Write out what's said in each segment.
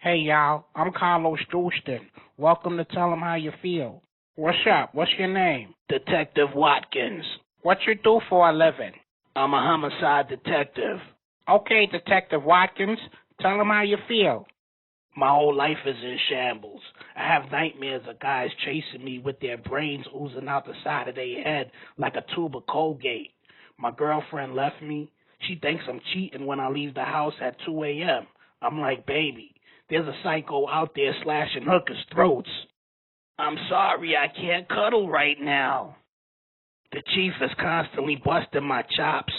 Hey y'all, I'm Carlos Dustin. Welcome to Tell 'em How You Feel. What's up? What's your name? Detective Watkins. What you do for a living? I'm a homicide detective. Okay, Detective Watkins, tell 'em how you feel. My whole life is in shambles. I have nightmares of guys chasing me with their brains oozing out the side of their head like a tube of Colgate. My girlfriend left me. She thinks I'm cheating when I leave the house at 2 a.m. I'm like, baby, there's a psycho out there slashing hookers' throats. I'm sorry, I can't cuddle right now. The chief is constantly busting my chops.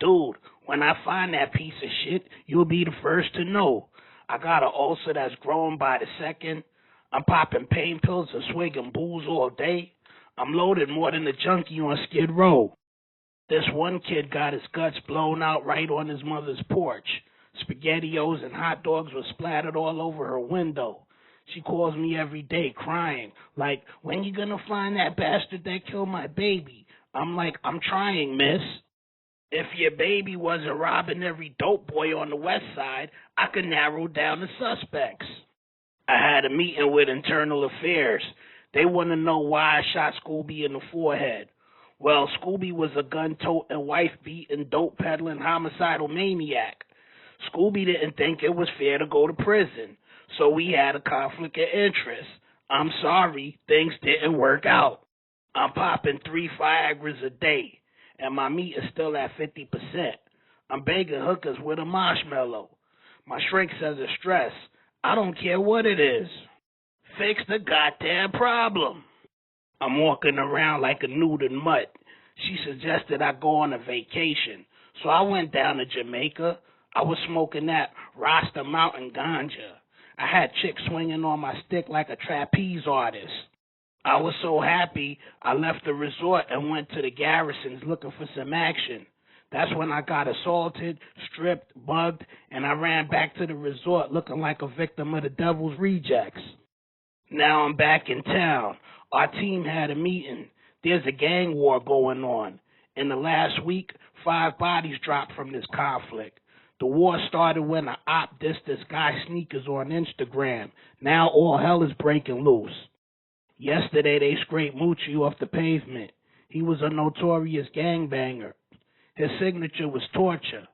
Dude, when I find that piece of shit, you'll be the first to know. I got an ulcer that's growing by the second. I'm popping pain pills and swigging booze all day. I'm loaded more than a junkie on Skid Row. This one kid got his guts blown out right on his mother's porch. SpaghettiOs and hot dogs were splattered all over her window. She calls me every day crying, like, when you gonna find that bastard that killed my baby? I'm like, I'm trying, miss. If your baby wasn't robbing every dope boy on the west side, I could narrow down the suspects. I had a meeting with Internal Affairs. They want to know why I shot Scooby in the forehead. Well, Scooby was a gun-toting, wife-beating, dope-peddling, homicidal maniac. Scooby didn't think it was fair to go to prison, so we had a conflict of interest. I'm sorry, things didn't work out. I'm popping 3 Viagras a day, and my meat is still at 50%. I'm begging hookers with a marshmallow. My shrink says it's stress. I don't care what it is. Fix the goddamn problem. I'm walking around like a nude and mutt. She suggested I go on a vacation, so I went down to Jamaica. I was smoking that Rasta Mountain ganja. I had chicks swinging on my stick like a trapeze artist. I was so happy, I left the resort and went to the Garrisons looking for some action. That's when I got assaulted, stripped, bugged, and I ran back to the resort looking like a victim of the devil's rejects. Now I'm back in town. Our team had a meeting. There's a gang war going on. In the last week, 5 bodies dropped from this conflict. The war started when an op dissed this guy's sneakers on Instagram. Now all hell is breaking loose. Yesterday they scraped Moochie off the pavement. He was a notorious gangbanger. His signature was torture.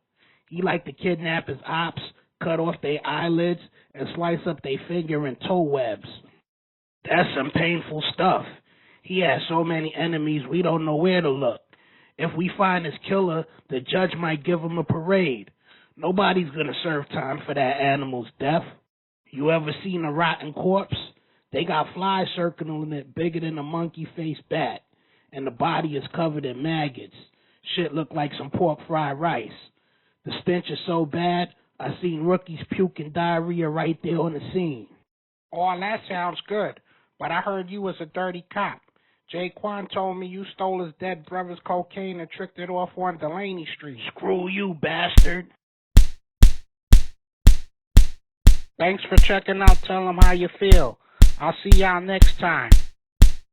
He liked to kidnap his ops, cut off their eyelids, and slice up their finger and toe webs. That's some painful stuff. He has so many enemies we don't know where to look. If we find his killer, the judge might give him a parade. Nobody's gonna serve time for that animal's death. You ever seen a rotten corpse? They got flies circling it bigger than a monkey-faced bat, and the body is covered in maggots. Shit look like some pork fried rice. The stench is so bad, I seen rookies puking diarrhea right there on the scene. Oh, that sounds good, but I heard you was a dirty cop. Jaquan told me you stole his dead brother's cocaine and tricked it off on Delaney Street. Screw you, bastard. Thanks for checking out Tell 'em How You Feel. I'll see y'all next time.